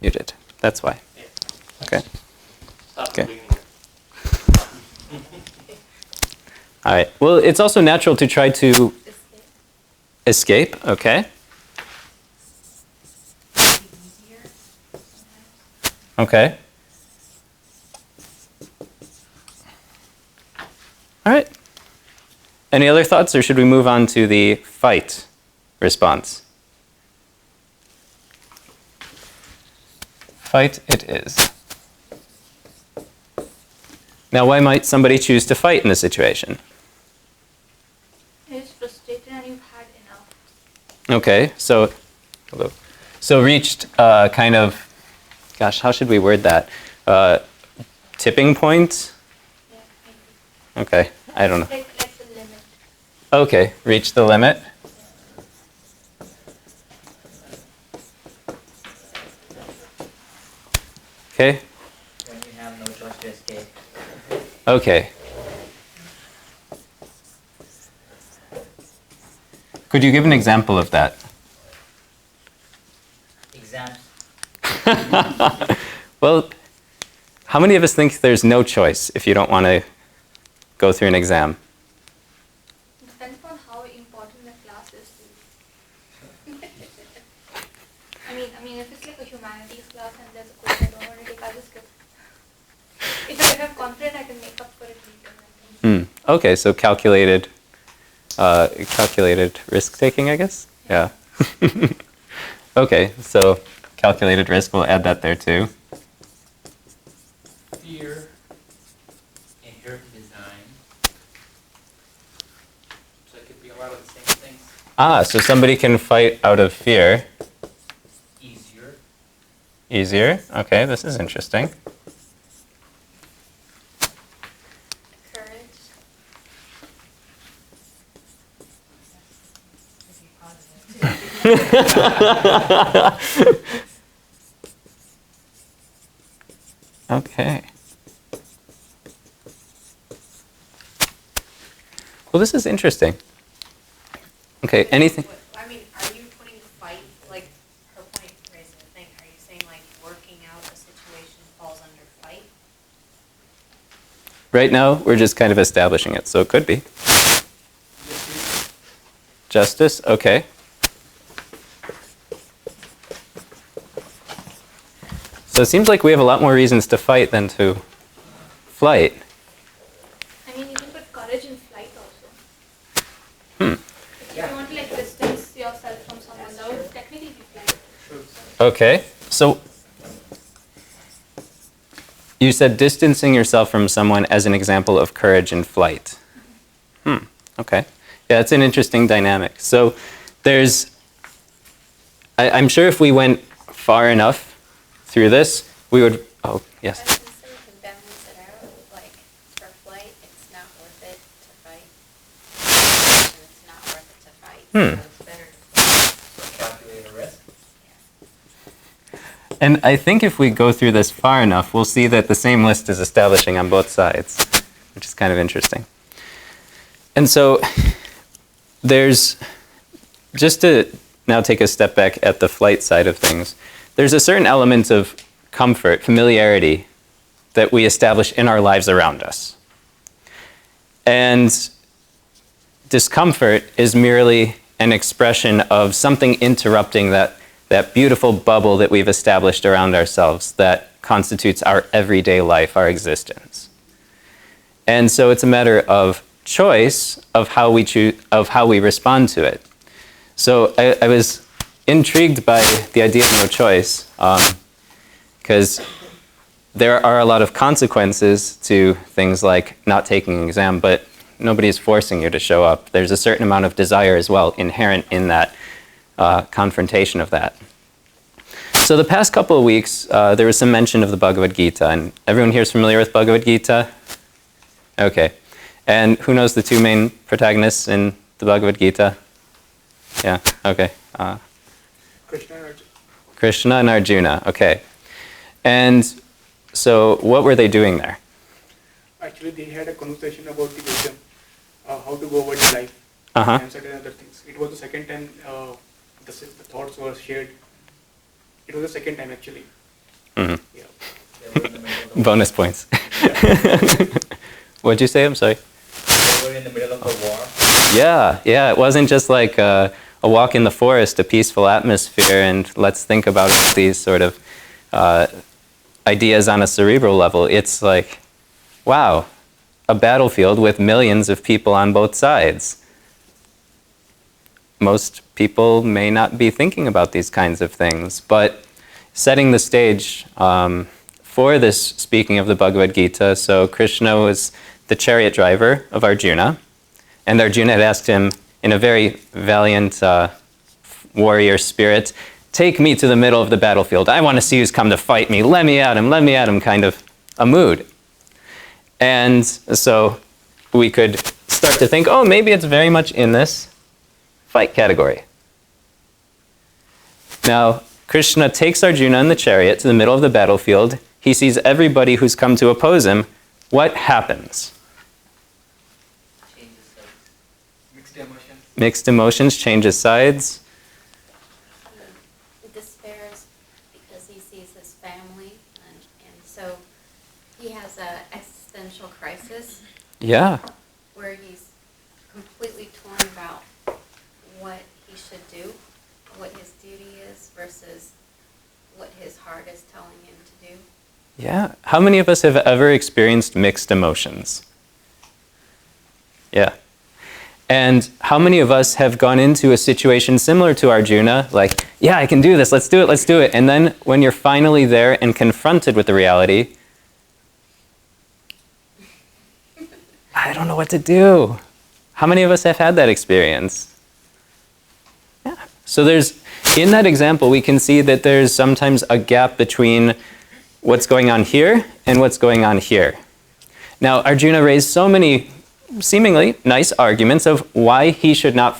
Muted. That's why. Okay. Okay. All right. Well, it's also natural to try to escape. Okay. Okay. All right. Any other thoughts, or should we move on to the fight response? Fight it is. Now, why might somebody choose to fight in this situation? It's frustrated and you've had enough. Okay, so reached kind of, gosh, how should we word that? Tipping point? Yeah, maybe. Okay, I don't know. Like the limit. Okay, reach the limit. Okay. When you have no choice to escape. Okay. Could you give an example of that? Exams. Well, how many of us think there's no choice if you don't want to go through an exam? Depends on how important the class is to you. I mean, if it's like a humanities class and there's a quiz I don't want to take, I'll just skip. If I'm confident I can make up for it later. Okay, so calculated risk taking, I guess? Yeah. Okay, so calculated risk, we'll add that there too. Fear. Inherent design. So it could be a lot of the same things. So somebody can fight out of fear. Easier. Easier. Okay, this is interesting. Courage. Okay. Well, this is interesting. Okay, anything? I mean, are you putting fight, like her point raising the thing, are you saying like working out a situation falls under fight? Right now, we're just kind of establishing it, so it could be. Justice, okay. So it seems like we have a lot more reasons to fight than to flight. I mean, you can put courage in flight also. If Yeah. you want to like distance yourself from someone, that would technically be flight. Okay, so you said distancing yourself from someone as an example of courage in flight. Okay. Yeah, that's an interesting dynamic. So there's, I'm sure if we went far enough through this, we would, oh, yes. I was gonna say, you can balance it out, like for flight, it's not worth it to fight. And it's not worth it to fight, so it's better to flight. So calculate a risk. And I think if we go through this far enough, we'll see that the same list is establishing on both sides, which is kind of interesting. And so there's, just to now take a step back at the flight side of things, there's a certain element of comfort, familiarity, that we establish in our lives around us. And discomfort is merely an expression of something interrupting that beautiful bubble that we've established around ourselves that constitutes our everyday life, our existence. And so it's a matter of choice of how we choose, of how we respond to it. So I was intrigued by the idea of no choice, because there are a lot of consequences to things like not taking an exam, but nobody's forcing you to show up. There's a certain amount of desire as well inherent in that confrontation of that. So the past couple of weeks, there was some mention of the Bhagavad Gita, and everyone here is familiar with Bhagavad Gita? Okay. And who knows the two main protagonists in the Bhagavad Gita? Yeah, okay. Krishna and Arjuna, okay. And so what were they doing there? Actually, they had a conversation about the wisdom, how to go about the life, Uh-huh. and certain other things. It was the second time the thoughts were shared. It was the second time actually. Mhm. Yeah. They were in the middle of the Bonus points. What'd you say? I'm sorry. They were in the middle of the war. Yeah. It wasn't just like a walk in the forest, a peaceful atmosphere, and let's think about these sort of ideas on a cerebral level. It's like, wow, a battlefield with millions of people on both sides. Most people may not be thinking about these kinds of things, but setting the stage for this speaking of the Bhagavad Gita, so Krishna was the chariot driver of Arjuna, and Arjuna had asked him in a very valiant warrior spirit, take me to the middle of the battlefield. I want to see who's come to fight me. Let me at him, kind of a mood. And so we could start to think, oh, maybe it's very much in this fight category. Now, Krishna takes Arjuna in the chariot to the middle of the battlefield. He sees everybody who's come to oppose him. What happens? Changes of mixed emotions. Mixed emotions, changes sides. He despairs because he sees his family, and so he has an existential crisis Yeah. where he's completely torn about what he should do, what his duty is versus what his heart is telling him to do. Yeah. How many of us have ever experienced mixed emotions? Yeah. And how many of us have gone into a situation similar to Arjuna, like, yeah, I can do this, let's do it. And then when you're finally there and confronted with the reality, I don't know what to do. How many of us have had that experience? Yeah. So in that example, we can see that there's sometimes a gap between what's going on here and what's going on here. Now, Arjuna raised so many seemingly nice arguments of why he should not